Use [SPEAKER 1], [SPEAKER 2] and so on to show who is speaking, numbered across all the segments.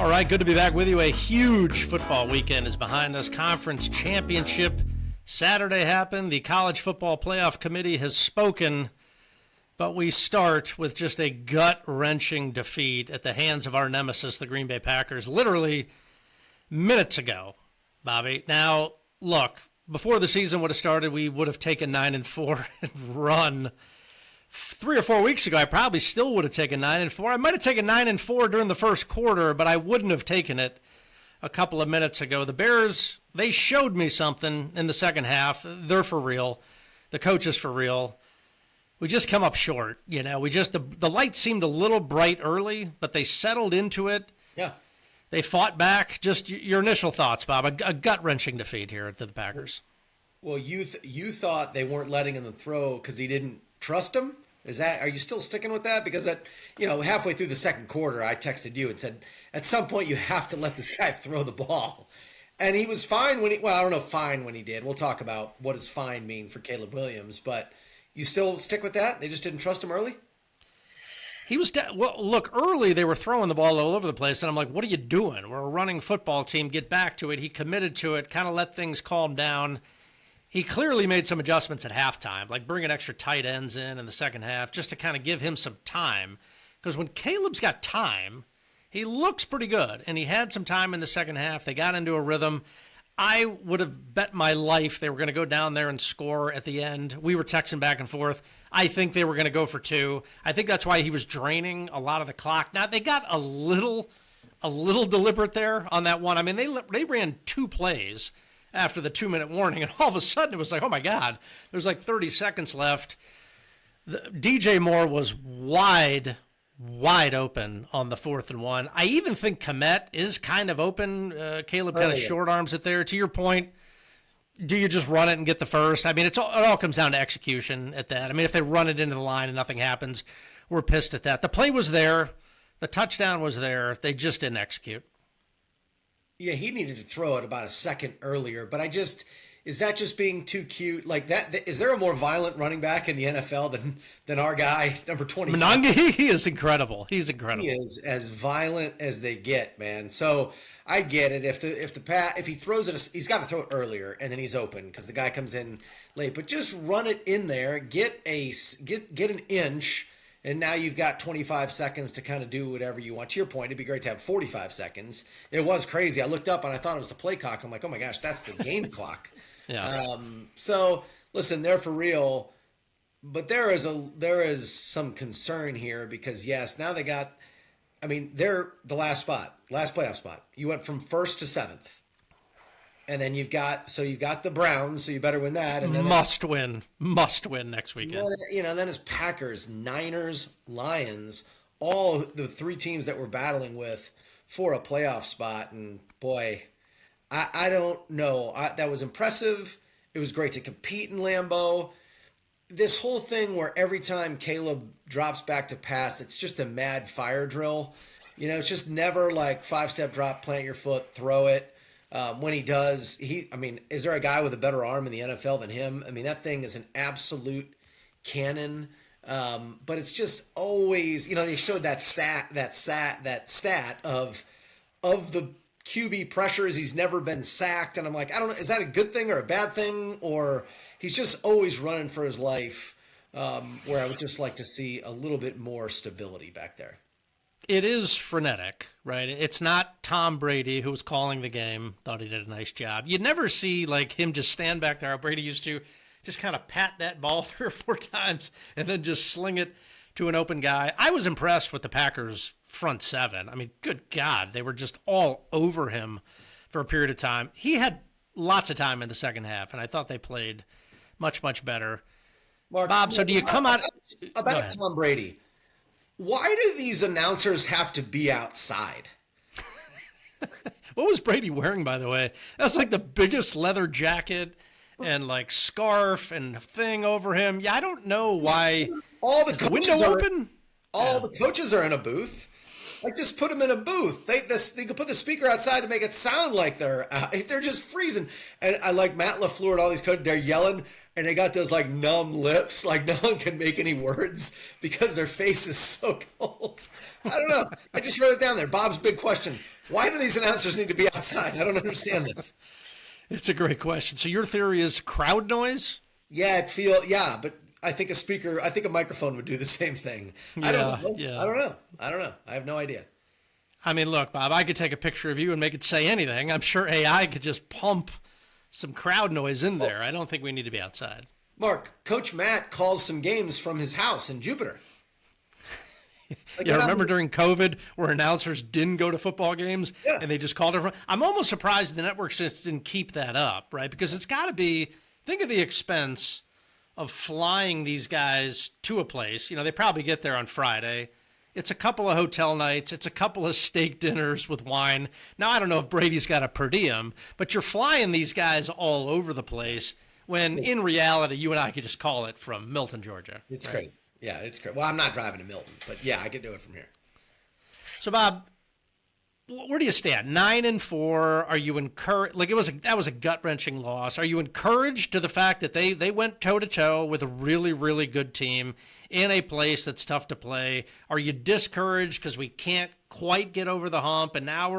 [SPEAKER 1] All right, good to be back with you. A huge football weekend is behind us. Conference championship Saturday happened. The College Football Playoff Committee has spoken, but we start with just a gut-wrenching defeat at the hands of our nemesis, the Green Bay Packers, literally minutes ago, Bobby. Now, look, before the season would have started, we would have taken 9-4 and run. 3 or 4 weeks ago, I probably still would have taken 9-4. I might have taken 9-4 during the first quarter, but I wouldn't have taken it a couple of minutes ago. The Bears, they showed me something in the second half. They're for real. The coach is for real. We just come up short. You know, the light seemed a little bright early, but they settled into it.
[SPEAKER 2] Yeah.
[SPEAKER 1] They fought back. Just your initial thoughts, Bob. A gut-wrenching defeat here at the Packers.
[SPEAKER 2] Well, you thought they weren't letting him throw because he didn't trust him? Are you still sticking with that? Because halfway through the second quarter, I texted you and said, at some point you have to let this guy throw the ball. And he was fine I don't know fine when he did. We'll talk about what does fine mean for Caleb Williams, but you still stick with that? They just didn't trust him early?
[SPEAKER 1] He was look, early they were throwing the ball all over the place, and I'm like, what are you doing? We're a running football team. Get back to it. He committed to it, kind of let things calm down. He clearly made some adjustments at halftime, like bringing extra tight ends in the second half, just to kind of give him some time. Because when Caleb's got time, he looks pretty good, and he had some time in the second half. They got into a rhythm. I would have bet my life they were going to go down there and score at the end. We were texting back and forth. I think they were going to go for 2. I think that's why he was draining a lot of the clock. Now, they got a little deliberate there on that one. I mean, they ran 2 plays after the 2-minute warning, and all of a sudden it was like, oh my God, there's like 30 seconds left. DJ Moore was wide open on the 4th and 1. I even think Kmet is kind of open. Caleb kind of short arms it there. To your point, do you just run it and get the first? I mean, it all comes down to execution at that. I mean, if they run it into the line and nothing happens, we're pissed at that. The play was there. The touchdown was there. They just didn't execute.
[SPEAKER 2] Yeah, he needed to throw it about a second earlier, but is that just being too cute? Like that, is there a more violent running back in the NFL than our guy, number 25?
[SPEAKER 1] Monange, he is incredible. He's incredible.
[SPEAKER 2] He is as violent as they get, man. So I get it. If he throws it, he's got to throw it earlier, and then he's open because the guy comes in late. But just run it in there, get an inch. And now you've got 25 seconds to kind of do whatever you want. To your point, it'd be great to have 45 seconds. It was crazy. I looked up and I thought it was the play clock. I'm like, oh my gosh, that's the game clock.
[SPEAKER 1] Yeah.
[SPEAKER 2] So listen, they're for real, but there is some concern here because yes, now they're the last playoff spot. You went from 1st to 7th. And then you've got the Browns, so you better win that. And then must
[SPEAKER 1] win next weekend.
[SPEAKER 2] Then it's Packers, Niners, Lions, all the 3 teams that we're battling with for a playoff spot. And boy, I don't know. That was impressive. It was great to compete in Lambeau. This whole thing where every time Caleb drops back to pass, it's just a mad fire drill. It's just never like 5-step drop, plant your foot, throw it. When he does, is there a guy with a better arm in the NFL than him? I mean, that thing is an absolute cannon. But it's just always, they showed that stat of the QB pressures. He's never been sacked. And I'm like, I don't know, is that a good thing or a bad thing? Or he's just always running for his life, where I would just like to see a little bit more stability back there.
[SPEAKER 1] It is frenetic, right? It's not Tom Brady who was calling the game, thought he did a nice job. You'd never see like him just stand back there how Brady used to, just kind of pat that ball 3 or 4 times and then just sling it to an open guy. I was impressed with the Packers front 7. I mean, good God, they were just all over him for a period of time. He had lots of time in the second half, and I thought they played much, much better.
[SPEAKER 2] Mark,
[SPEAKER 1] Bob, so do you come out
[SPEAKER 2] about Tom Brady? Why do these announcers have to be outside?
[SPEAKER 1] What was Brady wearing, by the way? That's like the biggest leather jacket and like scarf and thing over him. Yeah, I don't know why.
[SPEAKER 2] All the
[SPEAKER 1] window open?
[SPEAKER 2] The coaches are in a booth. Like, just put them in a booth. They could put the speaker outside to make it sound like they're just freezing. And I like Matt LaFleur and all these coaches. They're yelling. and they got those like numb lips, like no one can make any words because their face is so cold. I don't know. I just wrote it down there. Bob's big question. Why do these announcers need to be outside? I don't understand this.
[SPEAKER 1] It's a great question. So your theory is crowd noise?
[SPEAKER 2] Yeah, but I think a microphone would do the same thing. I don't know.
[SPEAKER 1] Yeah.
[SPEAKER 2] I don't know. I have no idea.
[SPEAKER 1] I mean, look, Bob, I could take a picture of you and make it say anything. I'm sure AI could just pump some crowd noise in there. I don't think we need to be outside.
[SPEAKER 2] Mark, Coach Matt calls some games from his house in Jupiter.
[SPEAKER 1] Yeah, remember during COVID where announcers didn't go to football games and they just called it from? I'm almost surprised the networks just didn't keep that up, right? Because it's got to be, think of the expense of flying these guys to a place. They probably get there on Friday. It's a couple of hotel nights. It's a couple of steak dinners with wine. Now, I don't know if Brady's got a per diem, but you're flying these guys all over the place when in reality, you and I could just call it from Milton, Georgia.
[SPEAKER 2] It's crazy. Yeah, it's crazy. Well, I'm not driving to Milton, but yeah, I could do it from here.
[SPEAKER 1] So, Bob, where do you stand? 9-4. Are you encouraged? Like that was a gut-wrenching loss. Are you encouraged to the fact that they went toe-to-toe with a really, really good team in a place that's tough to play? Are you discouraged because we can't quite get over the hump? And now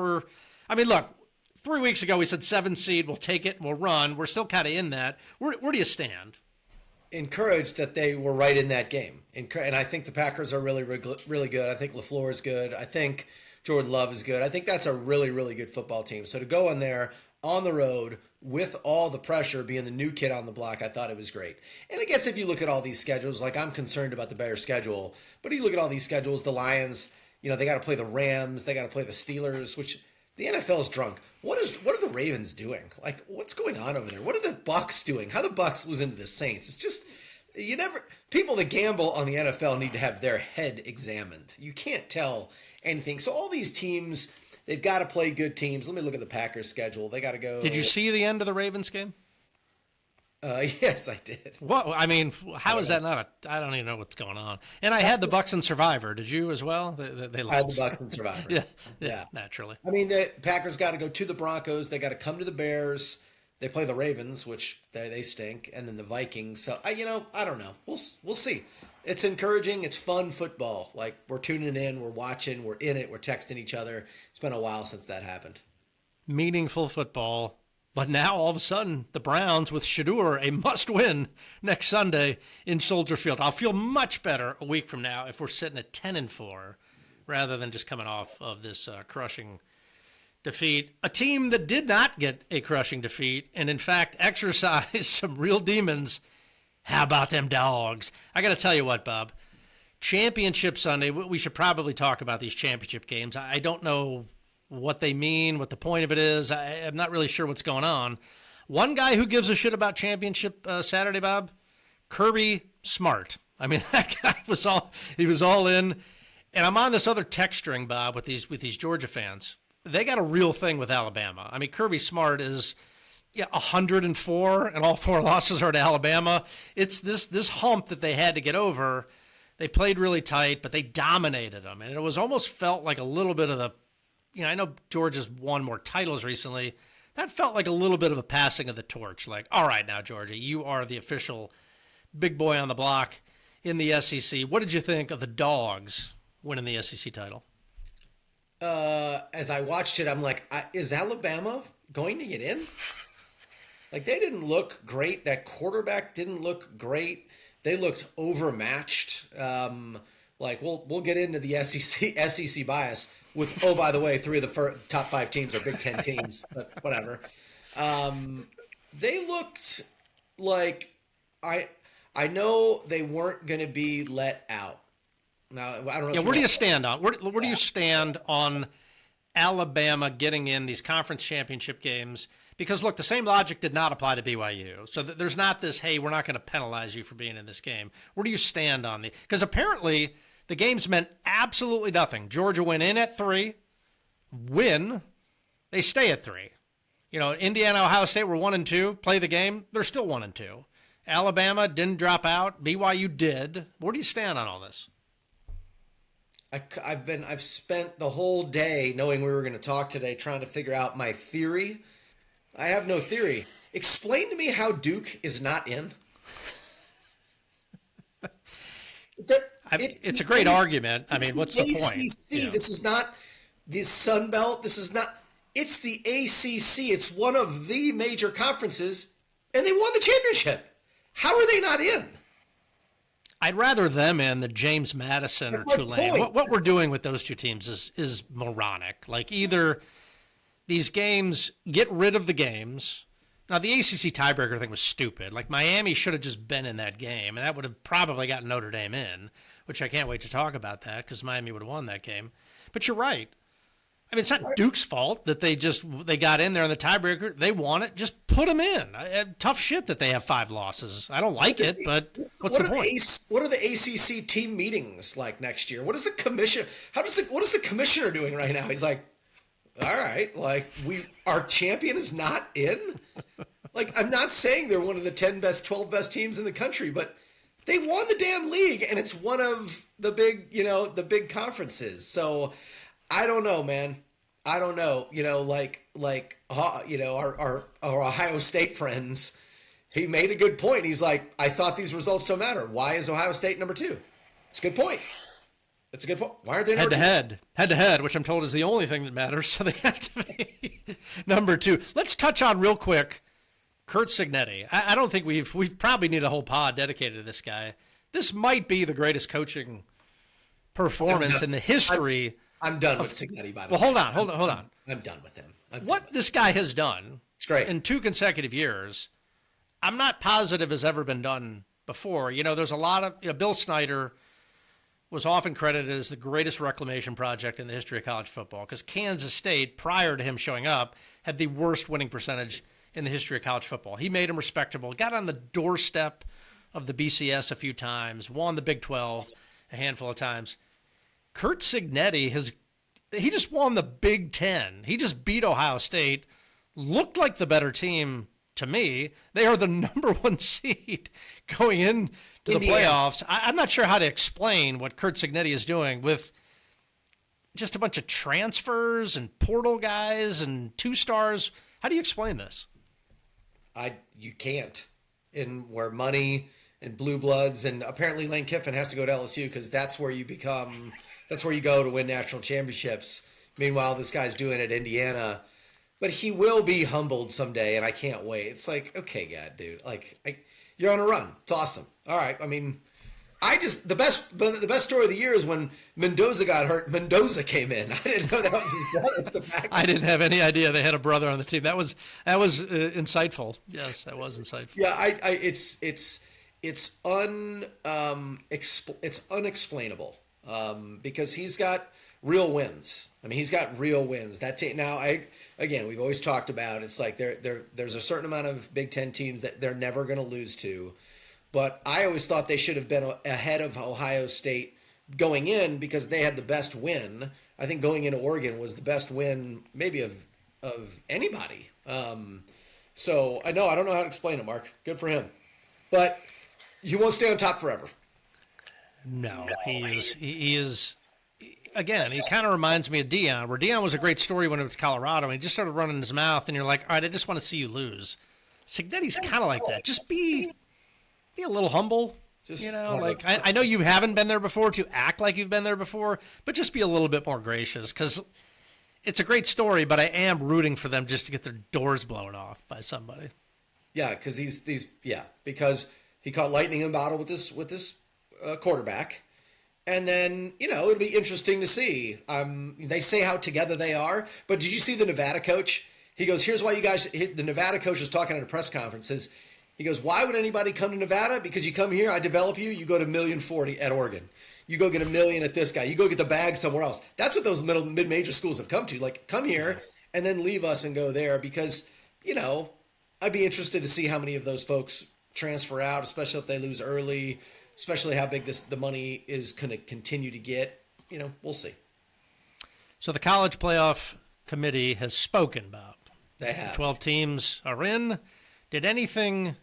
[SPEAKER 1] look, 3 weeks ago we said 7 seed, we'll take it and we'll run. We're still kind of in that. Where do you stand?
[SPEAKER 2] Encouraged that they were right in that game. And I think the Packers are really, really good. I think LaFleur is good. I think Jordan Love is good. I think that's a really, really good football team. So to go in there on the road with all the pressure, being the new kid on the block, I thought it was great. And I guess if you look at all these schedules, like I'm concerned about the Bears schedule, but you look at all these schedules, the Lions, they got to play the Rams, they got to play the Steelers, which the NFL is drunk. What are the Ravens doing? Like, what's going on over there? What are the Bucks doing? How the Bucks lose into the Saints? It's just, people that gamble on the NFL need to have their head examined. You can't tell anything. So all these teams, they've got to play good teams. Let me look at the Packers schedule. They got to go.
[SPEAKER 1] Did you see the end of the Ravens game?
[SPEAKER 2] Yes, I did.
[SPEAKER 1] What? I mean, how is that not I don't even know what's going on. And I had the Bucks and Survivor. Did you as well? They lost.
[SPEAKER 2] I had the Bucks and Survivor.
[SPEAKER 1] yeah, naturally.
[SPEAKER 2] I mean, the Packers got to go to the Broncos. They got to come to the Bears. They play the Ravens, which they stink, and then the Vikings. So I don't know. We'll see. It's encouraging. It's fun football. Like, we're tuning in, we're watching, we're in it, we're texting each other. It's been a while since that happened.
[SPEAKER 1] Meaningful football. But now, all of a sudden, the Browns with Shador, a must-win next Sunday in Soldier Field. I'll feel much better a week from now if we're sitting at 10-4 rather than just coming off of this crushing defeat. A team that did not get a crushing defeat and, in fact, exercised some real demons. How about them Dogs? I got to tell you what, Bob. Championship Sunday, we should probably talk about these championship games. I don't know what they mean, what the point of it is. I'm not really sure what's going on. One guy who gives a shit about championship Saturday, Bob, Kirby Smart. I mean, that guy was all in. And I'm on this other text string, Bob, with these Georgia fans. They got a real thing with Alabama. I mean, Kirby Smart is 104, and all 4 losses are to Alabama. It's this hump that they had to get over. They played really tight, but they dominated them. And it was almost felt like a little bit of the, I know Georgia's won more titles recently. That felt like a little bit of a passing of the torch. Like, all right, now, Georgia, you are the official big boy on the block in the SEC. What did you think of the Dogs winning the SEC title?
[SPEAKER 2] As I watched it, I'm like, is Alabama going to get in? Like, they didn't look great. That quarterback didn't look great. They looked overmatched. Like, we'll get into the SEC bias with, oh, by the way, 3 of the top 5 teams are Big Ten teams, but whatever. They looked like I know they weren't going to be let out. Now, I don't know.
[SPEAKER 1] Yeah, where do you stand on where do you stand on Alabama getting in these conference championship games? Because look, the same logic did not apply to BYU. So there's not this, hey, we're not going to penalize you for being in this game. Where do you stand on the? Because apparently the games meant absolutely nothing. Georgia went in at 3, win, they stay at 3. Indiana, Ohio State were 1-2, play the game, they're still 1-2. Alabama didn't drop out, BYU did. Where do you stand on all this?
[SPEAKER 2] I've spent the whole day knowing we were going to talk today trying to figure out my theory. I have no theory. Explain to me how Duke is not in.
[SPEAKER 1] It's a great argument. I mean, what's the point?
[SPEAKER 2] ACC. This is not the Sun Belt. This is not. It's the ACC. It's one of the major conferences, and they won the championship. How are they not in?
[SPEAKER 1] I'd rather them in than James Madison or Tulane. What we're doing with those two teams is moronic. Like, either these games, get rid of the games. Now, the ACC tiebreaker thing was stupid. Like, Miami should have just been in that game, and that would have probably gotten Notre Dame in, which I can't wait to talk about that because Miami would have won that game. But you're right. I mean, it's not Duke's fault that they got in there in the tiebreaker. They won it. Just put them in. Tough shit that they have 5 losses. I don't like it, but what's the point?
[SPEAKER 2] What are the ACC team meetings like next year? What is the commission? What is the commissioner doing right now? He's like, all right, like our champion is not in. Like, I'm not saying they're one of the 10 best, 12 best teams in the country, but they won the damn league, and it's one of the big conferences. So. I don't know, man. I don't know. Our Ohio State friends, he made a good point. He's like, I thought these results don't matter. Why is Ohio State number 2? It's a good point. It's a good point. Why aren't they number 2?
[SPEAKER 1] Head to head, which I'm told is the only thing that matters. So they have to be number 2. Let's touch on real quick Curt Cignetti. I don't think we probably need a whole pod dedicated to this guy. This might be the greatest coaching performance in the history.
[SPEAKER 2] I'm done with Cignetti, by the way.
[SPEAKER 1] Well, hold on.
[SPEAKER 2] I'm done with him.
[SPEAKER 1] What this guy has done
[SPEAKER 2] it's great.
[SPEAKER 1] In 2 consecutive years, I'm not positive has ever been done before. There's a lot of Bill Snyder was often credited as the greatest reclamation project in the history of college football because Kansas State, prior to him showing up, had the worst winning percentage in the history of college football. He made them respectable, got on the doorstep of the BCS a few times, won the Big 12 a handful of times. Curt Cignetti he just won the Big 10. He just beat Ohio State, looked like the better team to me. They are the number 1 seed going into the playoffs. I'm not sure how to explain what Curt Cignetti is doing with just a bunch of transfers and portal guys and 2-stars. How do you explain this?
[SPEAKER 2] You can't. Where money and blue bloods, and apparently Lane Kiffin has to go to LSU because that's where you go to win national championships. Meanwhile, this guy's doing it at Indiana, but he will be humbled someday, and I can't wait. It's like, okay, God, dude, you're on a run. It's awesome. All right, I mean, the best story of the year is when Mendoza got hurt. Mendoza came in. I didn't know that was his brother.
[SPEAKER 1] I didn't have any idea they had a brother on the team. That was insightful. Yes, that was insightful.
[SPEAKER 2] Yeah, it's unexplainable. Because he's got real wins. I mean, he's got real wins. That team now. We've always talked about it's like there's a certain amount of Big Ten teams that they're never going to lose to, but I always thought they should have been ahead of Ohio State going in because they had the best win. I think going into Oregon was the best win maybe of anybody. So I don't know how to explain it, Mark. Good for him, but he won't stay on top forever.
[SPEAKER 1] No, he is. Again, he kind of reminds me of Deion, where Deion was a great story when it was Colorado, and he just started running his mouth, and you're like, all right, I just want to see you lose. Cignetti's kind of like that. Just be a little humble. I know you haven't been there before to act like you've been there before, but just be a little bit more gracious because it's a great story, but I am rooting for them just to get their doors blown off by somebody.
[SPEAKER 2] Yeah, because because he caught lightning in a bottle with this quarterback. And then, it'll be interesting to see. They say how together they are, but did you see the Nevada coach? He goes, here's why you guys, the Nevada coach was talking at a press conference. He goes, why would anybody come to Nevada? Because you come here, I develop you, you go to $1,040,000 at Oregon. You go get $1 million at this guy. You go get the bag somewhere else. That's what those mid-major schools have come to. Like, come here and then leave us and go there because, I'd be interested to see how many of those folks transfer out, especially if they lose early, especially how big the money is going to continue to get. We'll see. So
[SPEAKER 1] the college playoff committee has spoken about.
[SPEAKER 2] They have.
[SPEAKER 1] 12 teams are in. Did anything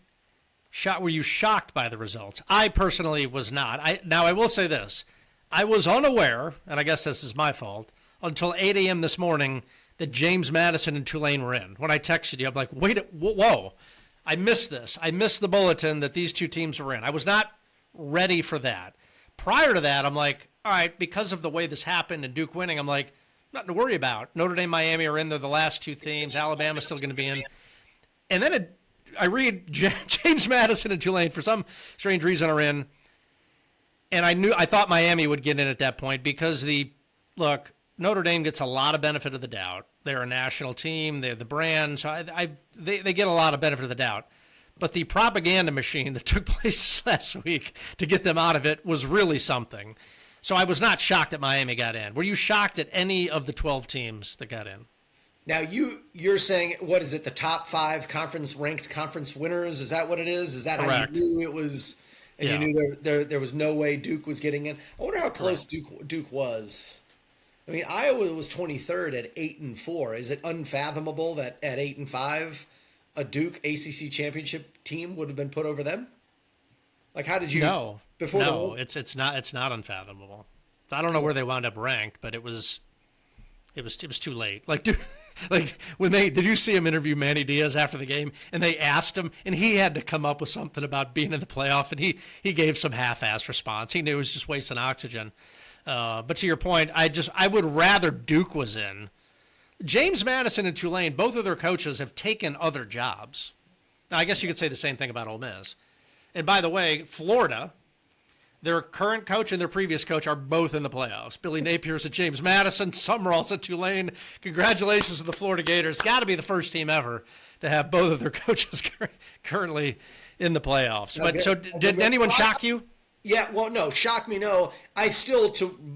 [SPEAKER 1] were you shocked by the results? I personally was not. I will say this. I was unaware, and I guess this is my fault, until 8 a.m. this morning that James Madison and Tulane were in. When I texted you, I'm like, wait, whoa. I missed this. I missed the bulletin that these two teams were in. I was not ready for that. prior to that, I'm like, all right, because of the way this happened and Duke winning, I'm like, nothing to worry about. Notre Dame, Miami are in there, the last two teams. Alabama's still going to be in. And then I read James Madison and Tulane for some strange reason are in. And I thought Miami would get in at that point because Notre Dame gets a lot of benefit of the doubt. They're a national team. They're the brand. So they get a lot of benefit of the doubt. But the propaganda machine that took place last week to get them out of it was really something. So I was not shocked that Miami got in. Were you shocked at any of the 12 teams that got in?
[SPEAKER 2] Now you're saying, what is it? The top 5 ranked conference winners? Is that what it is? Is that
[SPEAKER 1] Correct.
[SPEAKER 2] How you knew it was? And you knew there was no way Duke was getting in. I wonder how close Duke was. I mean, Iowa was 23rd at 8-4. Is it unfathomable that at 8-5, a Duke ACC championship team would have been put over them? Like, how did you?
[SPEAKER 1] No, it's not unfathomable. I don't know where they wound up ranked, but it was too late. Like, dude, did you see him interview Manny Diaz after the game? And they asked him, and he had to come up with something about being in the playoff, and he gave some half-assed response. He knew he was just wasting oxygen. But to your point, I would rather Duke was in. James Madison and Tulane, both of their coaches have taken other jobs. Now, I guess you could say the same thing about Ole Miss. And by the way, Florida, their current coach and their previous coach are both in the playoffs. Billy Napier's at James Madison, Summerall's at Tulane. Congratulations to the Florida Gators. Got to be the first team ever to have both of their coaches currently in the playoffs. But so did anyone shock you?
[SPEAKER 2] Yeah, well, no, shock me, no. I still,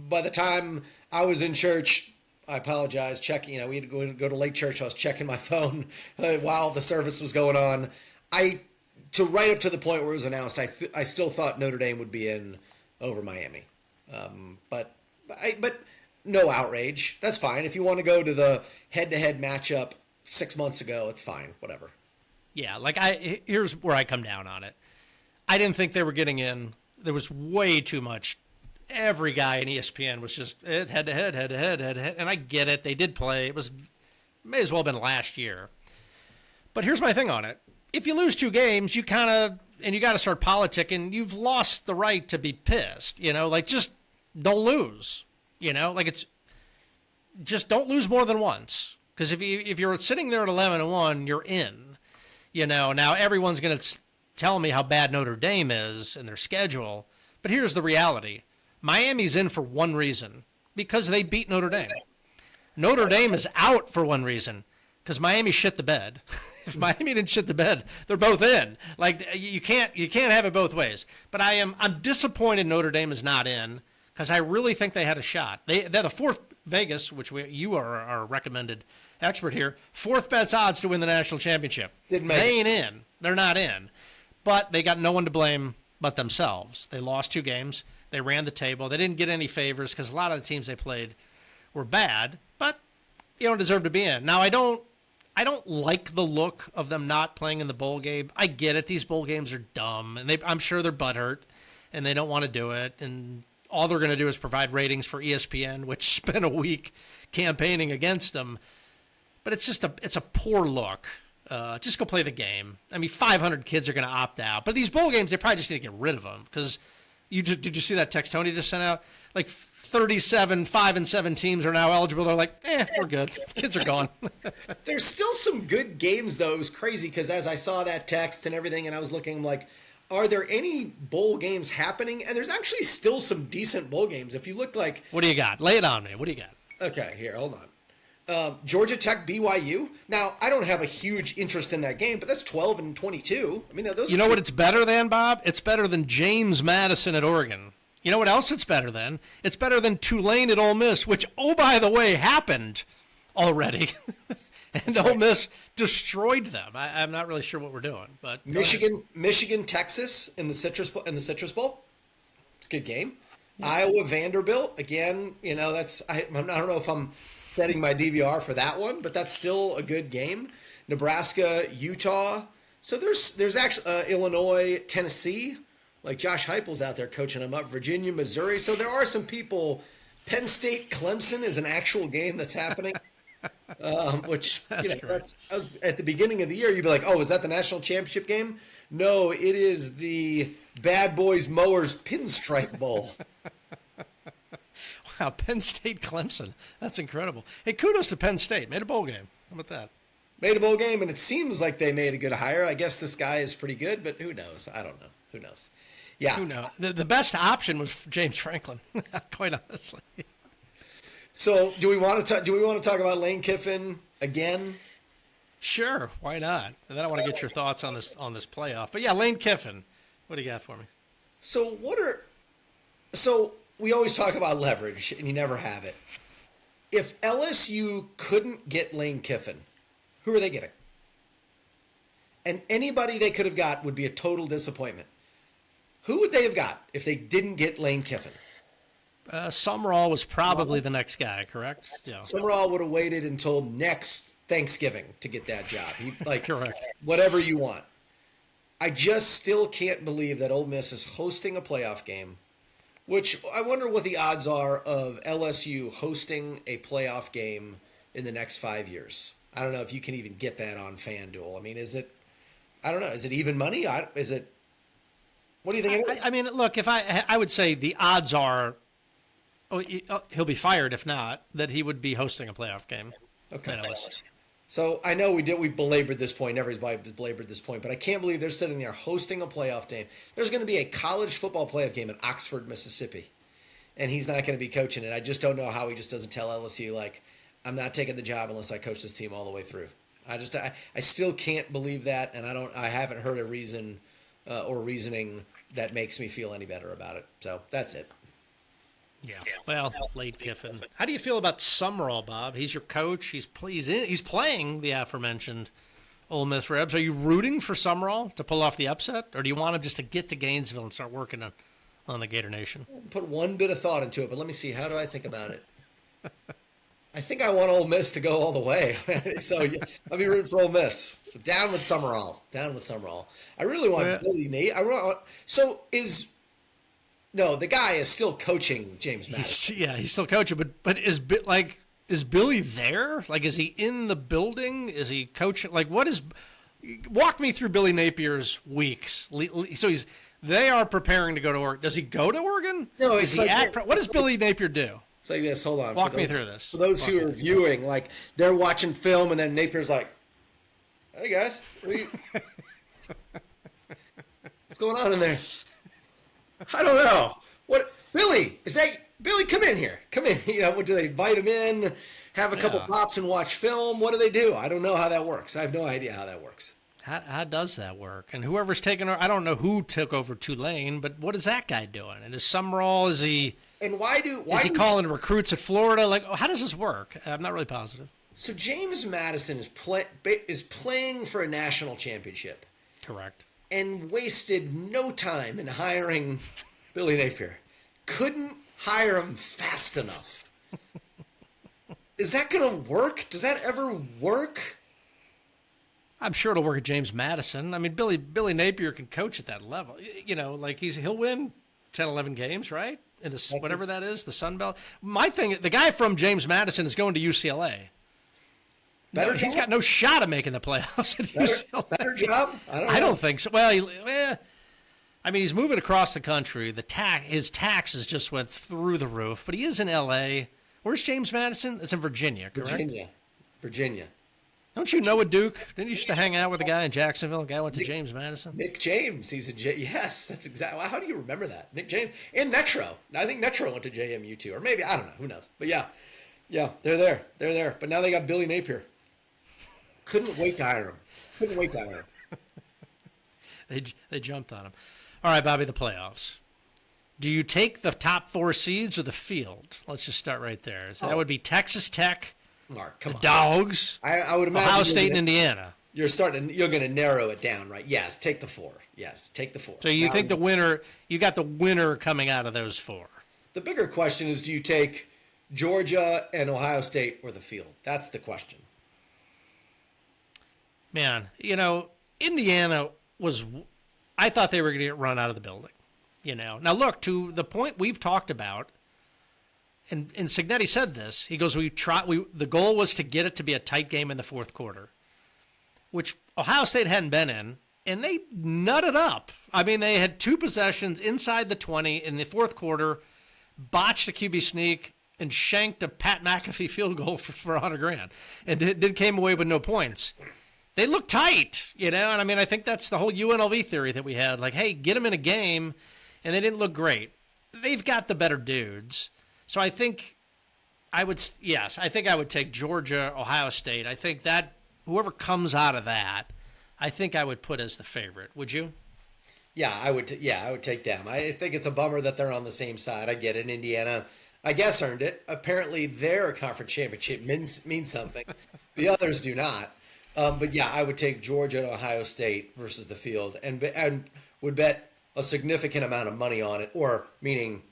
[SPEAKER 2] by the time I was in church, I apologize, checking, we had to go to Lake Church. I was checking my phone while the service was going on. To right up to the point where it was announced, I still thought Notre Dame would be in over Miami. But no outrage. That's fine. If you want to go to the head-to-head matchup 6 months ago, it's fine. Whatever.
[SPEAKER 1] Yeah, here's where I come down on it. I didn't think they were getting in. There was way too much. Every guy in ESPN was just head-to-head. And I get it. They did play. It may as well have been last year. But here's my thing on it. If you lose 2 games, you got to start politicking. You've lost the right to be pissed, just don't lose, just don't lose more than once. Because if you're sitting there at 11-1, you're in, now everyone's going to tell me how bad Notre Dame is and their schedule. But here's the reality. Miami's in for one reason, because they beat Notre Dame. Notre Dame is out for one reason, because Miami shit the bed. If Miami didn't shit the bed, they're both in. You can't have it both ways. But I'm disappointed Notre Dame is not in, because I really think they had a shot. They're the 4th Vegas, which you are our recommended expert here, 4th best odds to win the national championship. They ain't in. They're not in. But they got no one to blame but themselves. They lost 2 games. They ran the table. They didn't get any favors because a lot of the teams they played were bad, but you don't deserve to be in. Now, I don't like the look of them not playing in the bowl game. I get it. These bowl games are dumb, and I'm sure they're butthurt, and they don't want to do it. And all they're going to do is provide ratings for ESPN, which spent a week campaigning against them. But it's a poor look. Just go play the game. I mean, 500 kids are going to opt out. But these bowl games, they probably just need to get rid of them. Because did you see that text Tony just sent out? 37 5-7 teams are now eligible. They're like, we're good. Kids are gone.
[SPEAKER 2] There's still some good games, though. It was crazy because as I saw that text and everything, and I was looking like, are there any bowl games happening? And there's actually still some decent bowl games. If you look like...
[SPEAKER 1] What do you got? Lay it on me. What do you got?
[SPEAKER 2] Okay, here, hold on. Georgia Tech, BYU. Now, I don't have a huge interest in that game, but that's 12-22. I mean, those.
[SPEAKER 1] You know what it's better than, Bob? It's better than James Madison at Oregon. You know what else it's better than? It's better than Tulane at Ole Miss, which, oh, by the way, happened already. And Ole Miss destroyed them. I'm not really sure what we're doing, but
[SPEAKER 2] Michigan, Texas in the Citrus Bowl. It's a good game. Yeah. Iowa, Vanderbilt. Again, that's I don't know if I'm setting my DVR for that one, but that's still a good game. Nebraska, Utah. So there's actually Illinois, Tennessee. Like Josh Heupel's out there coaching them up. Virginia, Missouri. So there are some people. Penn State, Clemson is an actual game that's happening. Which
[SPEAKER 1] That's great.
[SPEAKER 2] that was at the beginning of the year. You'd be like, "Oh, is that the national championship game?" No, it is the Bad Boys Mowers Pinstripe Bowl.
[SPEAKER 1] Wow, Penn State Clemson. That's incredible. Hey, kudos to Penn State. Made a bowl game. How about that?
[SPEAKER 2] Made a bowl game, and it seems like they made a good hire. I guess this guy is pretty good, but who knows? I don't know. Who knows? Yeah.
[SPEAKER 1] Who knows? The best option was James Franklin, quite honestly.
[SPEAKER 2] So, do we want to talk about Lane Kiffin again?
[SPEAKER 1] Sure, why not? And then I want to get your thoughts on this playoff. But yeah, Lane Kiffin, what do you got for me?
[SPEAKER 2] So we always talk about leverage, and you never have it. If LSU couldn't get Lane Kiffin, who are they getting? And anybody they could have got would be a total disappointment. Who would they have got if they didn't get Lane Kiffin?
[SPEAKER 1] Summerall was probably the next guy, correct? Yeah.
[SPEAKER 2] Summerall would have waited until next Thanksgiving to get that job.
[SPEAKER 1] Correct.
[SPEAKER 2] Whatever you want. I just still can't believe that Ole Miss is hosting a playoff game, which I wonder what the odds are of LSU hosting a playoff game in the next 5 years. I don't know if you can even get that on FanDuel. I mean, I don't know. Is it even money? What do you think it is?
[SPEAKER 1] I mean, look, if I would say the odds are, he'll be fired if not, that he would be hosting a playoff game.
[SPEAKER 2] Okay. So I know we belabored this point. Everybody belabored this point, but I can't believe they're sitting there hosting a playoff game. There's going to be a college football playoff game in Oxford, Mississippi, and he's not going to be coaching it. I just don't know how he just doesn't tell LSU, like, I'm not taking the job unless I coach this team all the way through. I still can't believe that, and I haven't heard a reason or reasoning that makes me feel any better about it. So that's it.
[SPEAKER 1] Yeah. Well, Lane Kiffin. How do you feel about Summerall, Bob? He's your coach. He's playing the aforementioned Ole Miss Rebs. Are you rooting for Summerall to pull off the upset, or do you want him just to get to Gainesville and start working on the Gator Nation?
[SPEAKER 2] Put one bit of thought into it, but let me see. How do I think about it? I think I want Ole Miss to go all the way. So yeah, I'll be rooting for Ole Miss. So down with Summerall. Down with Summerall. I really want Billy Nate. No, the guy is still coaching James Madison.
[SPEAKER 1] He's still coaching, but is Billy there? Like, is he in the building? Is he coaching? Like, walk me through Billy Napier's weeks. So they are preparing to go to Oregon. Does he go to Oregon?
[SPEAKER 2] No,
[SPEAKER 1] what does Billy Napier do?
[SPEAKER 2] It's like this. Hold on.
[SPEAKER 1] Walk me through this.
[SPEAKER 2] For those who are viewing, like, they're watching film, and then Napier's like, "Hey guys, what's going on in there?" I don't know. What, Billy? Billy? Come in here. Come in. Do they invite him in, have a couple pops, and watch film? What do they do? I don't know how that works. I have no idea how that works.
[SPEAKER 1] How does that work? And whoever's taking over, I don't know who took over Tulane, but what is that guy doing? And is Summerall, is he calling recruits at Florida? Like, how does this work? I'm not really positive.
[SPEAKER 2] So James Madison is playing for a national championship.
[SPEAKER 1] Correct.
[SPEAKER 2] And wasted no time in hiring Billy Napier. Couldn't hire him fast enough. Is that going to work? Does that ever work?
[SPEAKER 1] I'm sure it'll work at James Madison. I mean, Billy Napier can coach at that level. Like he'll win 10, 11 games, right? In the whatever that is, the Sun Belt. My thing, the guy from James Madison is going to UCLA. He's got no shot of making the playoffs at UCLA.
[SPEAKER 2] Better job?
[SPEAKER 1] I don't think so. Well, he's moving across the country. His taxes just went through the roof, but he is in L.A. Where's James Madison? It's in Virginia, correct?
[SPEAKER 2] Virginia.
[SPEAKER 1] Don't you know a Duke? Didn't you used to hang out with a guy in Jacksonville? A guy went to James Madison?
[SPEAKER 2] Nick James. Yes, that's exactly. How do you remember that? Nick James. And Netro. I think Netro went to JMU too. Or maybe, I don't know. Who knows? But yeah, they're there. But now they got Billy Napier. Couldn't wait to hire him.
[SPEAKER 1] They jumped on him. All right, Bobby, the playoffs. Do you take the top 4 seeds or the field? Let's just start right there. So that would be Texas Tech,
[SPEAKER 2] Mark,
[SPEAKER 1] Dogs,
[SPEAKER 2] I would imagine
[SPEAKER 1] Ohio State, and Indiana.
[SPEAKER 2] You're going to narrow it down, right? Yes, take the 4. Yes, take the 4.
[SPEAKER 1] So you think you got the winner coming out of those 4?
[SPEAKER 2] The bigger question is, do you take Georgia and Ohio State or the field? That's the question.
[SPEAKER 1] Man, Indiana I thought they were going to get run out of the building. Now look, to the point we've talked about, and Signetti said this. He goes, the goal was to get it to be a tight game in the fourth quarter, which Ohio State hadn't been in, and they nutted up. I mean, they had 2 possessions inside the 20 in the fourth quarter, botched a QB sneak, and shanked a Pat McAfee field goal for $100,000, and came away with no points. They look tight, and I mean, I think that's the whole UNLV theory that we had. Like, hey, get them in a game, and they didn't look great. They've got the better dudes. So I think I would take Georgia, Ohio State. I think that whoever comes out of that, I think I would put as the favorite. Would you?
[SPEAKER 2] Yeah, I would take them. I think it's a bummer that they're on the same side. I get it. Indiana, I guess, earned it. Apparently, their conference championship means something. The others do not. But yeah, I would take Georgia and Ohio State versus the field, and would bet a significant amount of money on it. Or meaning,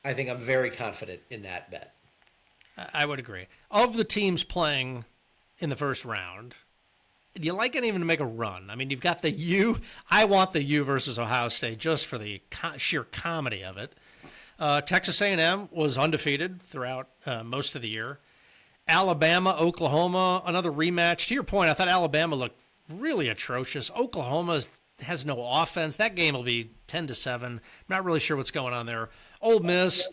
[SPEAKER 2] I think I'm very confident in that bet.
[SPEAKER 1] I would agree. Of the teams playing in the first round, do you like it even to make a run? I mean, you've got the U. I want the U versus Ohio State just for the sheer comedy of it. Texas A&M was undefeated throughout most of the year. Alabama, Oklahoma, another rematch. To your point, I thought Alabama looked really atrocious. Oklahoma has no offense. That game will be 10-7. I'm not really sure what's going on there. Ole Miss,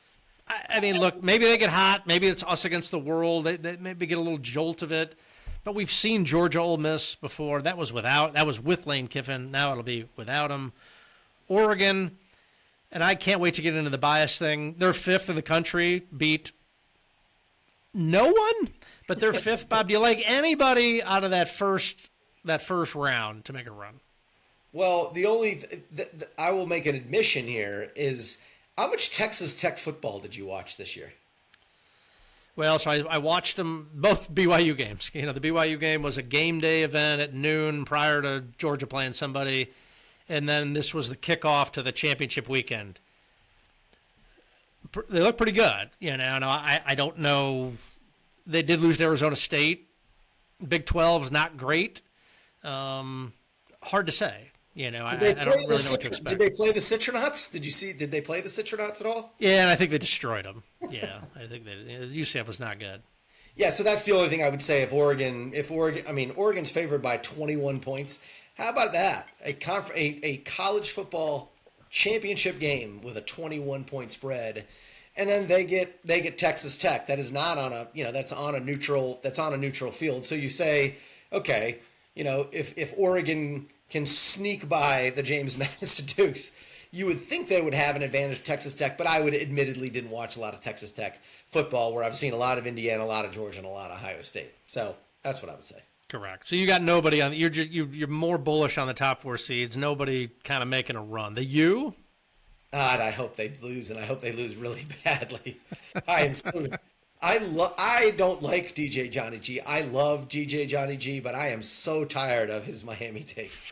[SPEAKER 1] I mean, look, maybe they get hot. Maybe it's us against the world. They maybe get a little jolt of it. But we've seen Georgia Ole Miss before. That was with Lane Kiffin. Now it'll be without him. Oregon, and I can't wait to get into the bias thing. They're 5th in the country, beat no one, but they're 5th. Bob, do you like anybody out of that first round to make a run?
[SPEAKER 2] Well, I will make an admission here is, how much Texas Tech football did you watch this year?
[SPEAKER 1] Well, so I watched them, both BYU games. The BYU game was a game day event at noon prior to Georgia playing somebody, and then this was the kickoff to the championship weekend. They look pretty good. I don't know. They did lose to Arizona State. Big 12 is not great. Hard to say. I don't really know what to expect.
[SPEAKER 2] Did they play the Citronauts? Did they play the Citronauts at all?
[SPEAKER 1] Yeah, and I think they destroyed them. Yeah, I think UCF was not good.
[SPEAKER 2] Yeah, so that's the only thing I would say. Oregon's favored by 21 points. How about that? A college football championship game with a 21-point spread, and then they get Texas Tech. That is not on that's on a neutral field. So you say, okay, if Oregon can sneak by the James Madison Dukes, you would think they would have an advantage of Texas Tech, but I would admittedly didn't watch a lot of Texas Tech football, where I've seen a lot of Indiana, a lot of Georgia, and a lot of Ohio State. So that's what I would say.
[SPEAKER 1] Correct. So you got nobody on. You're more bullish on the top 4 seeds. Nobody kind of making a run. The U.
[SPEAKER 2] God, I hope they lose, and I hope they lose really badly. I don't like DJ Johnny G. I love DJ Johnny G, but I am so tired of his Miami takes.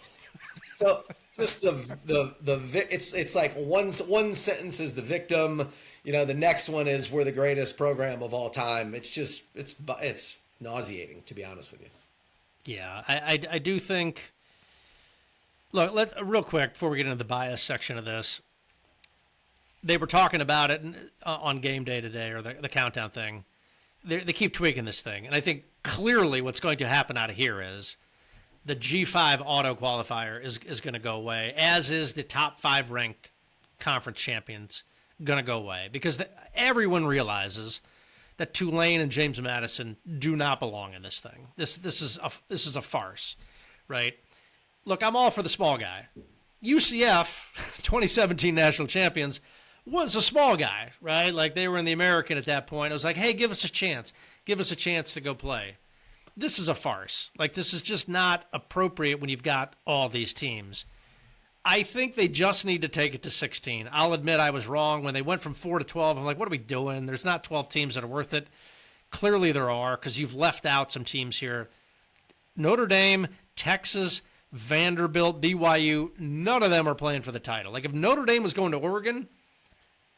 [SPEAKER 2] So just it's like one sentence is the victim, the next one is we're the greatest program of all time. It's nauseating, to be honest with you.
[SPEAKER 1] Yeah, I do think. Look, real quick before we get into the bias section of this. They were talking about it on game day today, or the countdown thing. They keep tweaking this thing. And I think clearly what's going to happen out of here is the G5 auto qualifier is going to go away, as is the top 5 ranked conference champions going to go away. Because everyone realizes that Tulane and James Madison do not belong in this thing. This is a farce, right? Look, I'm all for the small guy. UCF, 2017 national champions, was a small guy, right? Like, they were in the American at that point. It was like, hey, give us a chance. Give us a chance to go play. This is a farce. Like, this is just not appropriate when you've got all these teams. I think they just need to take it to 16. I'll admit I was wrong. When they went from 4 to 12, I'm like, what are we doing? There's not 12 teams that are worth it. Clearly there are, because you've left out some teams here. Notre Dame, Texas, Vanderbilt, BYU, none of them are playing for the title. Like, if Notre Dame was going to Oregon,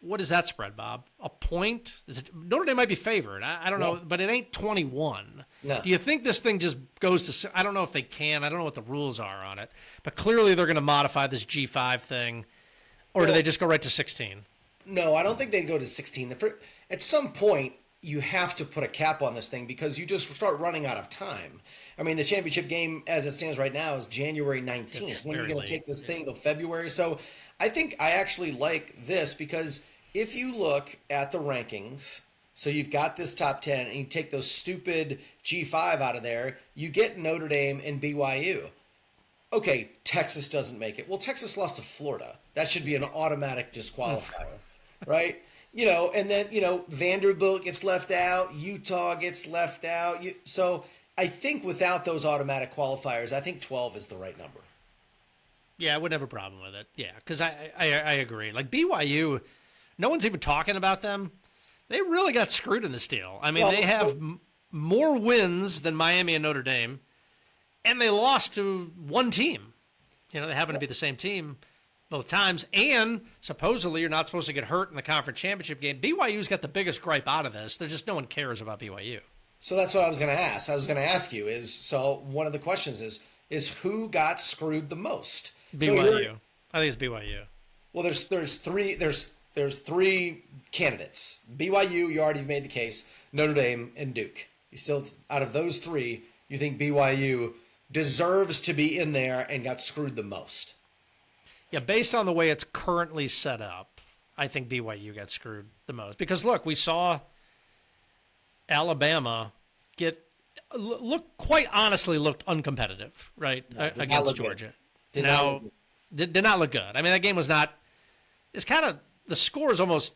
[SPEAKER 1] what is that spread, Bob? A point? Notre Dame might be favored. I don't know, but it ain't 21.
[SPEAKER 2] No.
[SPEAKER 1] Do you think this thing just goes to – I don't know if they can. I don't know what the rules are on it. But clearly they're going to modify this G5 thing. Or do they just go right to 16?
[SPEAKER 2] No, I don't think they'd go to 16. At some point, you have to put a cap on this thing because you just start running out of time. I mean, the championship game, as it stands right now, is January 19th. When are you going to take this thing till February? So I think I actually like this because if you look at the rankings, so you've got this top 10, and you take those stupid G5 out of there, you get Notre Dame and BYU. Okay, Texas doesn't make it. Well, Texas lost to Florida. That should be an automatic disqualifier, right? And then, Vanderbilt gets left out. Utah gets left out. So I think without those automatic qualifiers, I think 12 is the right number.
[SPEAKER 1] Yeah, I wouldn't have a problem with it. Yeah, because I agree. Like BYU, no one's even talking about them. They really got screwed in this deal. I mean, they have more wins than Miami and Notre Dame, and they lost to one team. They happen to be the same team both times, and supposedly you're not supposed to get hurt in the conference championship game. BYU's got the biggest gripe out of this. They're just no one cares about BYU.
[SPEAKER 2] So that's what I was going to ask. I was going to ask you so one of the questions is who got screwed the most?
[SPEAKER 1] BYU. So I think it's BYU.
[SPEAKER 2] Well, there's three candidates. BYU, you already made the case. Notre Dame and Duke. You still, out of those three, you think BYU deserves to be in there and got screwed the most?
[SPEAKER 1] Yeah, based on the way it's currently set up, I think BYU got screwed the most. Because, look, we saw Alabama quite honestly looked uncompetitive, right, against Georgia. Did not look good. I mean, that game was not – it's kind of – the score is almost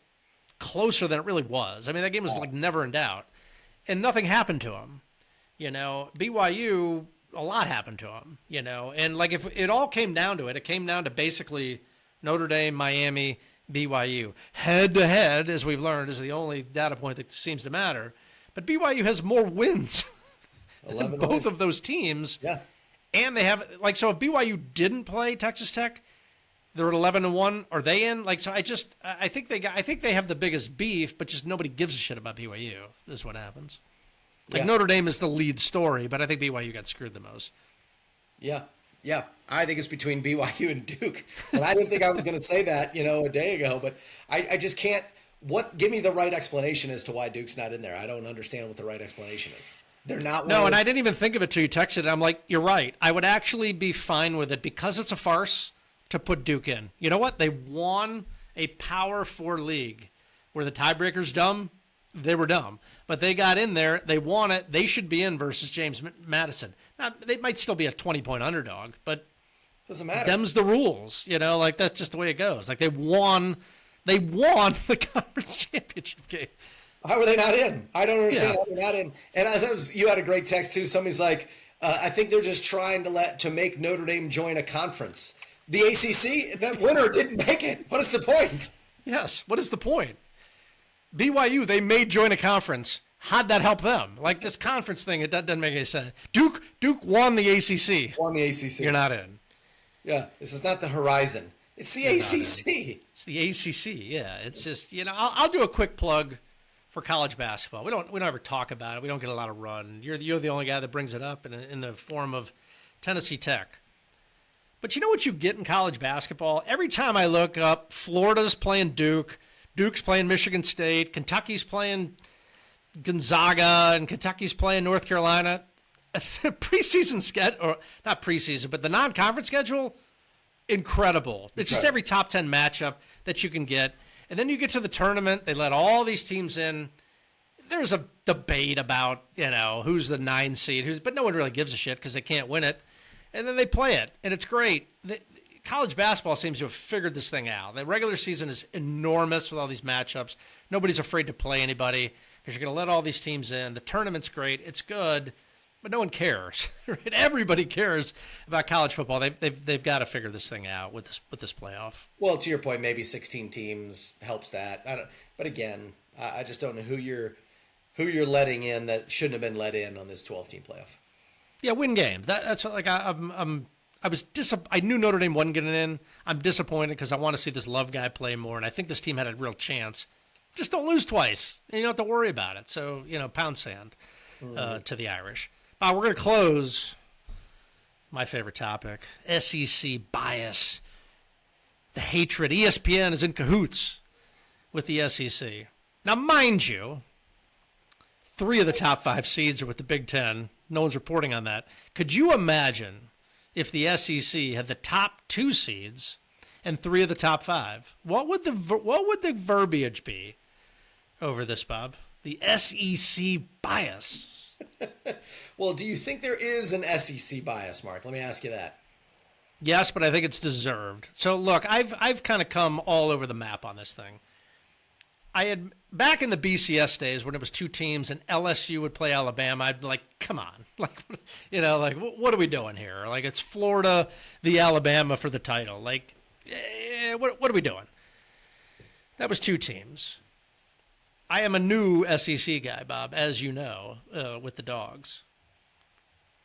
[SPEAKER 1] closer than it really was. I mean, that game was like never in doubt. And nothing happened to them. BYU – a lot happened to him, and like if it all came down to it, it came down to basically Notre Dame, Miami, BYU. Head to head, as we've learned, is the only data point that seems to matter. But BYU has more wins than both of those teams.
[SPEAKER 2] Yeah.
[SPEAKER 1] And they have, so if BYU didn't play Texas Tech, they're at 11-1. Are they in? I think they have the biggest beef, but just nobody gives a shit about BYU, is what happens. Notre Dame is the lead story, but I think BYU got screwed the most.
[SPEAKER 2] Yeah. I think it's between BYU and Duke. And I didn't think I was going to say that, a day ago, but I just can't. Give me the right explanation as to why Duke's not in there. I don't understand what the right explanation is. They're not.
[SPEAKER 1] No, and I didn't even think of it till you texted it. I'm like, you're right. I would actually be fine with it because it's a farce to put Duke in. You know what? They won a Power 4 league where the tiebreaker's dumb. They were dumb, but they got in there. They won it. They should be in versus James Madison. Now, they might still be a 20-point underdog, but
[SPEAKER 2] doesn't matter.
[SPEAKER 1] Them's the rules, that's just the way it goes. Like they won the conference championship game.
[SPEAKER 2] How were they not in? I don't understand how they're not in. And you had a great text too. Somebody's like, I think they're just trying to make Notre Dame join a conference. The ACC, that winner didn't make it. What is the point?
[SPEAKER 1] Yes. What is the point? BYU, they may join a conference. How'd that help them? Like this conference thing, it doesn't make any sense. Duke won the ACC.
[SPEAKER 2] Won the ACC.
[SPEAKER 1] You're not in.
[SPEAKER 2] Yeah, this is not the Horizon. It's the ACC.
[SPEAKER 1] It's the ACC. Yeah, it's just I'll do a quick plug for college basketball. We don't ever talk about it. We don't get a lot of run. You're the only guy that brings it up in the form of Tennessee Tech. But you know what you get in college basketball? Every time I look up, Florida's playing Duke. Duke's playing Michigan State. Kentucky's playing Gonzaga, and Kentucky's playing North Carolina. Preseason schedule, or not preseason, but the non-conference schedule, incredible. It's just every top 10 matchup that you can get. And then you get to the tournament. They let all these teams in. There's a debate about, who's the 9 seed, but no one really gives a shit because they can't win it. And then they play it, and it's great. College basketball seems to have figured this thing out. The regular season is enormous with all these matchups. Nobody's afraid to play anybody because you're going to let all these teams in. The tournament's great. It's good, but no one cares. Right? Everybody cares about college football. They've got to figure this thing out with this playoff.
[SPEAKER 2] Well, to your point, maybe 16 teams helps that. But again, I just don't know who you're letting in that shouldn't have been let in on this 12-team playoff.
[SPEAKER 1] Yeah, win games. That's like I knew Notre Dame wasn't getting in. I'm disappointed because I want to see this Love guy play more, and I think this team had a real chance. Just don't lose twice, and you don't have to worry about it. So, pound sand to the Irish. We're going to close my favorite topic, SEC bias, the hatred. ESPN is in cahoots with the SEC. Now, mind you, 3 of the top 5 seeds are with the Big Ten. No one's reporting on that. Could you imagine if the SEC had the top 2 seeds and 3 of the top 5? What would the verbiage be over this, Bob? The SEC bias.
[SPEAKER 2] Well, do you think there is an SEC bias, Mark? Let me ask you that.
[SPEAKER 1] Yes, but I think it's deserved. So look, I've kind of come all over the map on this thing. I had back in the BCS days when it was 2 teams and LSU would play Alabama. I'd be like, come on, like, like what are we doing here? Like it's Florida v. Alabama for the title. Like, what are we doing? That was 2 teams. I am a new SEC guy, Bob, as you know, with the Dogs.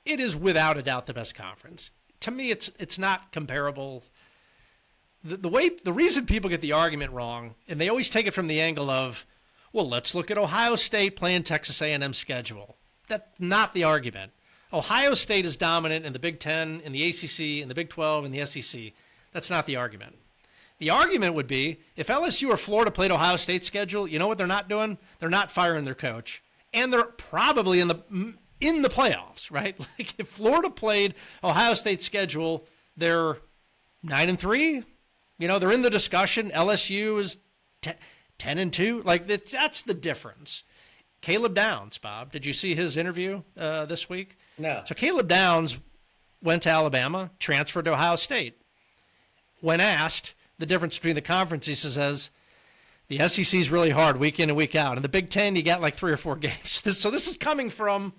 [SPEAKER 1] It is without a doubt the best conference. To me, it's not comparable. The reason people get the argument wrong, and they always take it from the angle of, well, let's look at Ohio State playing Texas A&M schedule. That's not the argument. Ohio State is dominant in the Big Ten, in the ACC, in the Big 12, in the SEC. That's not the argument. The argument would be if LSU or Florida played Ohio State's schedule, you know what they're not doing? They're not firing their coach, and they're probably in the playoffs, right? Like if Florida played Ohio State's schedule, they're 9-3. You know, they're in the discussion. LSU is 10-2. Like that's the difference. Caleb Downs, Bob, did you see his interview this week?
[SPEAKER 2] No.
[SPEAKER 1] So Caleb Downs went to Alabama, transferred to Ohio State. When asked the difference between the conferences, he says, the SEC is really hard week in and week out. In the Big Ten, you got like 3 or 4 games. So this is coming from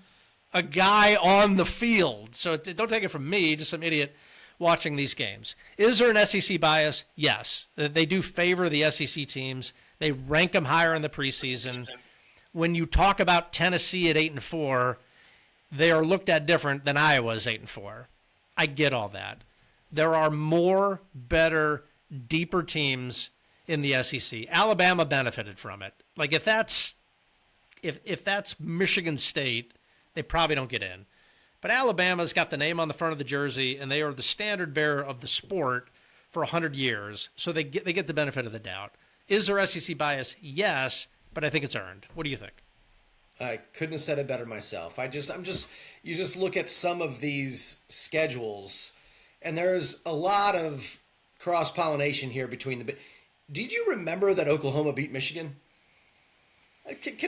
[SPEAKER 1] a guy on the field. So don't take it from me, just some idiot watching these games. Is there an SEC bias? Yes. They do favor the SEC teams. They rank them higher in the preseason. When you talk about Tennessee at 8-4, they are looked at different than Iowa's 8-4. I get all that. There are more, better, deeper teams in the SEC. Alabama benefited from it. Like if that's Michigan State, they probably don't get in. But Alabama's got the name on the front of the jersey, and they are the standard bearer of the sport for 100 years, so they get the benefit of the doubt. Is there SEC bias? Yes, but I think it's earned. What do you think?
[SPEAKER 2] I couldn't have said it better myself. You just look at some of these schedules, and there's a lot of cross-pollination here between the. Did you remember that Oklahoma beat Michigan?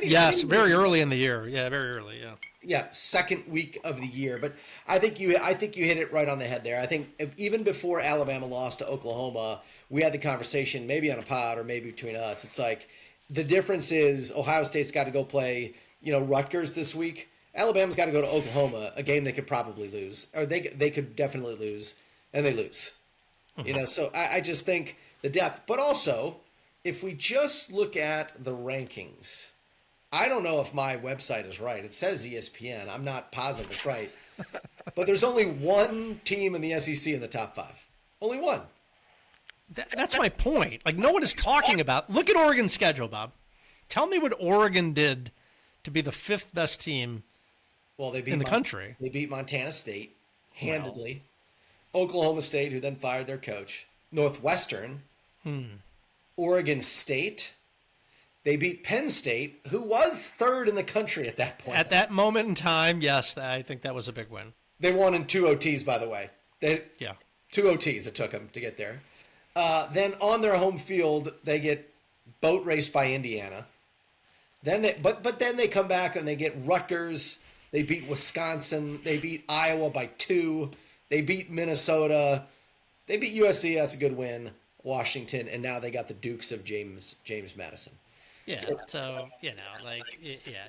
[SPEAKER 1] Yes, very early in the year. Yeah, very early. Yeah.
[SPEAKER 2] Yeah, second week of the year, but I think you hit it right on the head there. I think even before Alabama lost to Oklahoma, we had the conversation, maybe on a pod or maybe between us. It's like the difference is Ohio State's got to go play, Rutgers this week. Alabama's got to go to Oklahoma, a game they could probably lose, or they could definitely lose, and they lose. So I just think the depth, but also if we just look at the rankings. I don't know if my website is right. It says ESPN. I'm not positive it's right. But there's only one team in the SEC in the top 5. Only one.
[SPEAKER 1] That's my point. Like, no one is talking about. Look at Oregon's schedule, Bob. Tell me what Oregon did to be the 5th best team in the country.
[SPEAKER 2] They beat Montana State handedly. Wow. Oklahoma State, who then fired their coach. Northwestern. Oregon State. They beat Penn State, who was 3rd in the country at that point.
[SPEAKER 1] At that moment in time, yes, I think that was a big win.
[SPEAKER 2] They won in 2 OTs, by the way. 2 OTs it took them to get there. Then on their home field, they get boat raced by Indiana. Then they come back and they get Rutgers. They beat Wisconsin. They beat Iowa by 2. They beat Minnesota. They beat USC. That's a good win. Washington, and now they got the Dukes of James Madison.
[SPEAKER 1] Yeah, so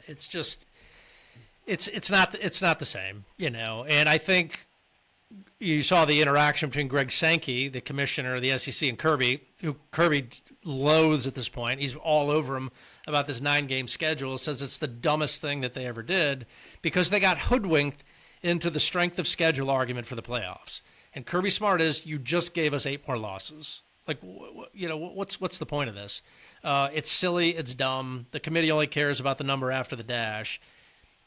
[SPEAKER 1] it's just it's not the same, And I think you saw the interaction between Greg Sankey, the commissioner of the SEC, and Kirby, who Kirby loathes at this point. He's all over him about this 9-game schedule. Says it's the dumbest thing that they ever did because they got hoodwinked into the strength of schedule argument for the playoffs. And Kirby Smart is, you just gave us 8 more losses. Like, what's the point of this? It's silly. It's dumb. The committee only cares about the number after the dash.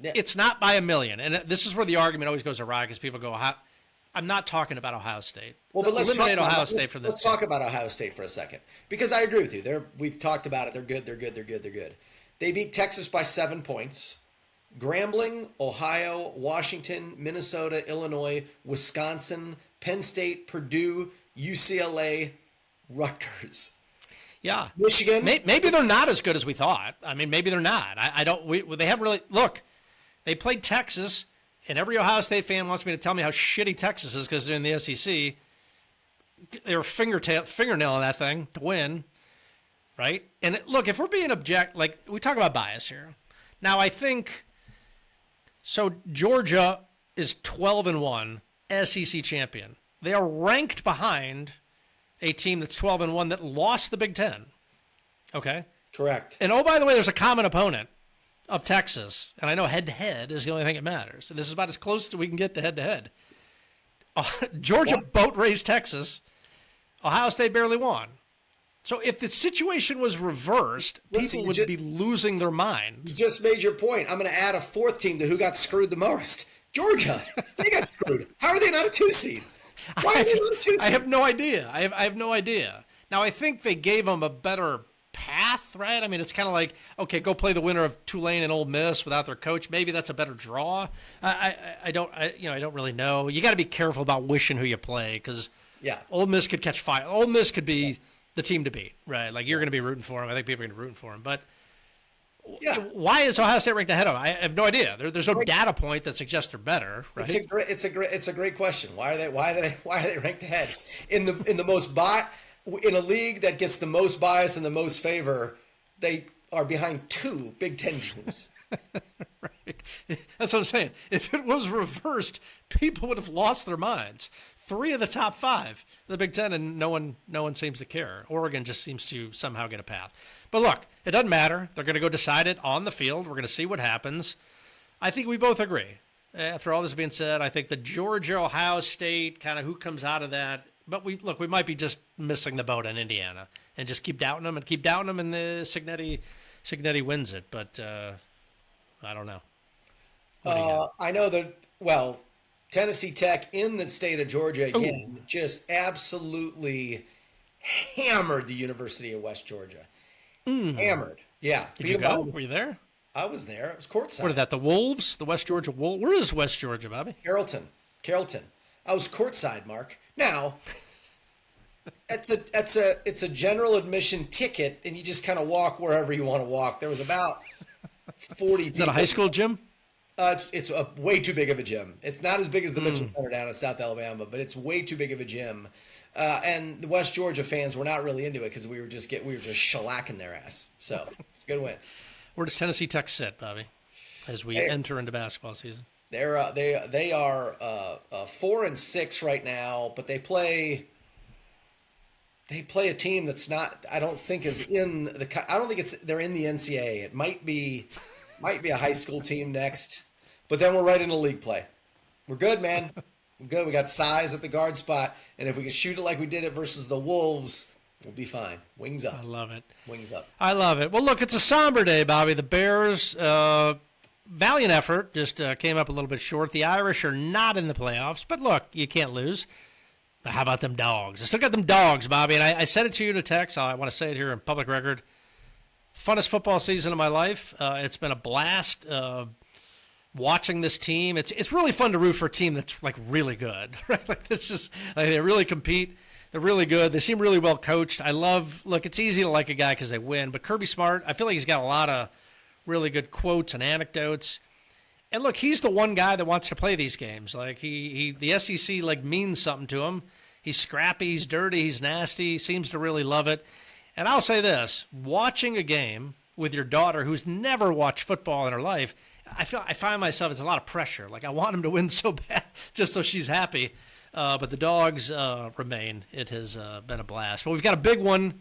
[SPEAKER 1] Yeah. It's not by a million. And this is where the argument always goes awry because people go, I'm not talking about Ohio State.
[SPEAKER 2] Well, but
[SPEAKER 1] Eliminate Ohio State from this.
[SPEAKER 2] Let's talk about Ohio State for a second, because I agree with you. We've talked about it. They're good. They're good. They're good. They're good. They beat Texas by 7 points. Grambling, Ohio, Washington, Minnesota, Illinois, Wisconsin, Penn State, Purdue, UCLA, Rutgers.
[SPEAKER 1] Yeah,
[SPEAKER 2] Michigan.
[SPEAKER 1] Maybe they're not as good as we thought. I mean, maybe they're not. I don't. They haven't really. Look, they played Texas. And every Ohio State fan wants me to tell me how shitty Texas is because they're in the SEC. They were fingernailing that thing to win, right? And look, if we're being like we talk about bias here. Now, I think so. Georgia is 12-1, SEC champion. They are ranked behind a team that's 12-1 that lost the Big Ten. Okay,
[SPEAKER 2] correct.
[SPEAKER 1] And oh, by the way, there's a common opponent of Texas, and I know head-to-head is the only thing that matters. And this is about as close as we can get to head-to-head. Georgia boat raced Texas. Ohio State barely won. So if the situation was reversed, people would be losing their mind.
[SPEAKER 2] You just made your point. I'm going to add a fourth team to who got screwed the most. Georgia. They got screwed. How are they not a 2 seed? Why are they not a 2 seed?
[SPEAKER 1] I have no idea. I have no idea. Now, I think they gave them a better path, right? I mean, it's kind of like, okay, go play the winner of Tulane and Ole Miss without their coach. Maybe that's a better draw. I don't really know. You got to be careful about wishing who you play because Ole Miss could catch fire. Ole Miss could be the team to beat, right? Like you're going to be rooting for them. I think people are going to be rooting for them. But why is Ohio State ranked ahead of them? I have no idea. There's no data point that suggests they're better, right?
[SPEAKER 2] It's a great question. Why are they ranked ahead in the most in a league that gets the most bias and the most favor? They are behind 2 Big Ten teams.
[SPEAKER 1] Right. That's what I'm saying. If it was reversed, people would have lost their minds. 3 of the top 5 of the Big Ten, and no one seems to care. Oregon just seems to somehow get a path. But look, it doesn't matter. They're going to go decide it on the field. We're going to see what happens. I think we both agree. After all this being said, I think the Georgia, Ohio State, kind of who comes out of that. But we might be just missing the boat on Indiana and just keep doubting them, and the Cignetti wins it. But I don't know.
[SPEAKER 2] I know that, Tennessee Tech in the state of Georgia again, just absolutely hammered the University of West Georgia. Hammered. Yeah.
[SPEAKER 1] Did you go? Were you there?
[SPEAKER 2] I was there. It was courtside.
[SPEAKER 1] What is that, the Wolves? The West Georgia Wolves? Where is West Georgia, Bobby?
[SPEAKER 2] Carrollton. I was courtside, Mark. Now, it's a general admission ticket, and you just kind of walk wherever you want to walk. There was about 40 people.
[SPEAKER 1] Is that a high school gym?
[SPEAKER 2] It's a way too big of a gym. It's not as big as the Mitchell Center down in South Alabama, but it's way too big of a gym. And the West Georgia fans were not really into it because we were just shellacking their ass. So it's a good win.
[SPEAKER 1] Where does Tennessee Tech sit, Bobby, as we enter into basketball season?
[SPEAKER 2] They are 4-6 right now, but they play a team that's not. I don't think is in the. I don't think they're in the NCAA. It might be a high school team next, but then we're right into league play. We're good, man. We're good. We got size at the guard spot, and if we can shoot it like we did it versus the Wolves, we'll be fine. Wings up.
[SPEAKER 1] I love it.
[SPEAKER 2] Wings up.
[SPEAKER 1] I love it. Well, look, it's a somber day, Bobby. The Bears, valiant effort, just came up a little bit short. The Irish are not in the playoffs, but look, you can't lose. How about them dogs? I still got them dogs, Bobby, and I said it to you in a text. I want to say it here in public record. Funnest football season of my life. It's been a blast watching this team. It's really fun to root for a team that's like really good, right? Like it's just like they really compete. They're really good. They seem really well coached. Look, it's easy to like a guy because they win, but Kirby Smart, I feel like he's got a lot of really good quotes and anecdotes. And look, he's the one guy that wants to play these games. Like the SEC like means something to him. He's scrappy, he's dirty, he's nasty, seems to really love it. And I'll say this, watching a game with your daughter who's never watched football in her life, I find myself, it's a lot of pressure. Like I want him to win so bad just so she's happy. But the dogs remain. It has been a blast. But we've got a big one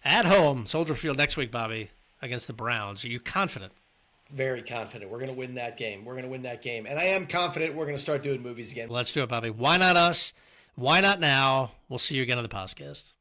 [SPEAKER 1] at home, Soldier Field next week, Bobby, against the Browns. Are you confident?
[SPEAKER 2] Very confident. We're going to win that game. And I am confident we're going to start doing movies again.
[SPEAKER 1] Let's do it, Bobby. Why not us? Why not now? We'll see you again on the podcast.